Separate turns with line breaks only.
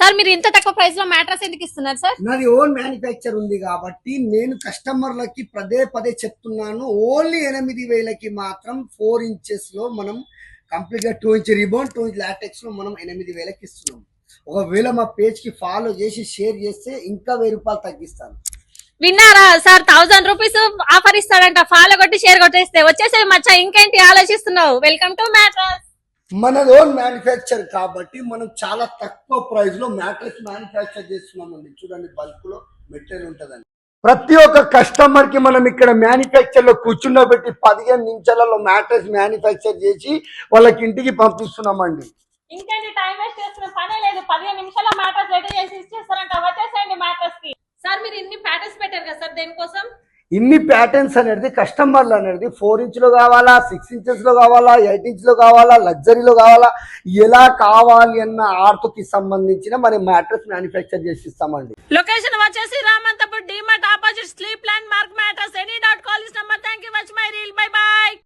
Sir మీరు ఇంత తక్కువ ప్రైస్ లో మ్యాట్రస్ ఎందుకు ఇస్తున్నారు సార్?
నాది ఓన్ మ్యానుఫ్యాక్చర్ ఉంది కాబట్టి నేను కస్టమర్లకి పదే చెప్తున్నాను. ఓన్లీ 8,000కి మాత్రం 4 ఇంచెస్ లో మనం కంప్లీట్ గా 2 ఇంచ్ రిబౌండ్ 2 ఇంచ్ లాటెక్స్ లో మనం 8,000కి ఇస్తున్నాం. ఒకవేళ మా పేజ్ కి ఫాలో చేసి షేర్ చేస్తే ఇంకా 1,000 రూపాయలు తగ్గిస్తాను.
విన్నారా సార్? 1000 రూపీస్ ఆఫర్ ఇస్తాడంట. ఫాలో కొట్టి షేర్ కొట్టేస్తే వచ్చేసే మచ్చా. ఇంకేంటి ఆలోచిస్తున్నావు? Welcome to mattress.
మన ఓన్ మ్యానుఫ్యాక్చర్ కాబట్టి మనం చాలా తక్కువ ప్రైస్ లో మ్యాట్రెస్ మ్యానుఫ్యాక్చర్ చేస్తున్నామండి. చూడండి, బల్క్ లో మెటీరియల్ ఉంటదండి. ప్రతి ఒక్క కస్టమర్ కి మనం ఇక్కడ మ్యానుఫ్యాక్చర్ లో కూర్చుండబెట్టి 15 నిమిషాలలో మ్యాట్రెస్ మ్యానుఫ్యాక్చర్ చేసి వాళ్ళకి ఇంటికి పంపిస్తున్నామండి.
ఇంకేంటి టైం వేస్ట్ చేస్తున్న పనే లేదు. 15 నిమిషాల మ్యాట్రస్ రెడీ చేసి ఇచ్చేస్తారంట. వచ్చేసేయండి మ్యాట్రస్ కి. సార్ మీరు ఇన్ని ప్యాటర్న్స్ పెట్టారు కదా సార్, దేనికోసం?
ఇన్ని ప్యాటర్న్స్ అనేది కస్టమర్లు అనేది 4 ఇంచ్ లో కావాలా, 6 ఇంచెస్ లో కావాలా, 8 ఇంచ్ లో కావాలా, లగ్జరీలో కావాలా, ఎలా కావాలి అన్న ఆర్ట్కి సంబంధించిన మరి మ్యాట్రెస్ మ్యానుఫ్యాక్చర్ చేసి ఇస్తామండి.
లొకేషన్ వచ్చేసి Ramanthapur DMart opposite sleep land mark mattress.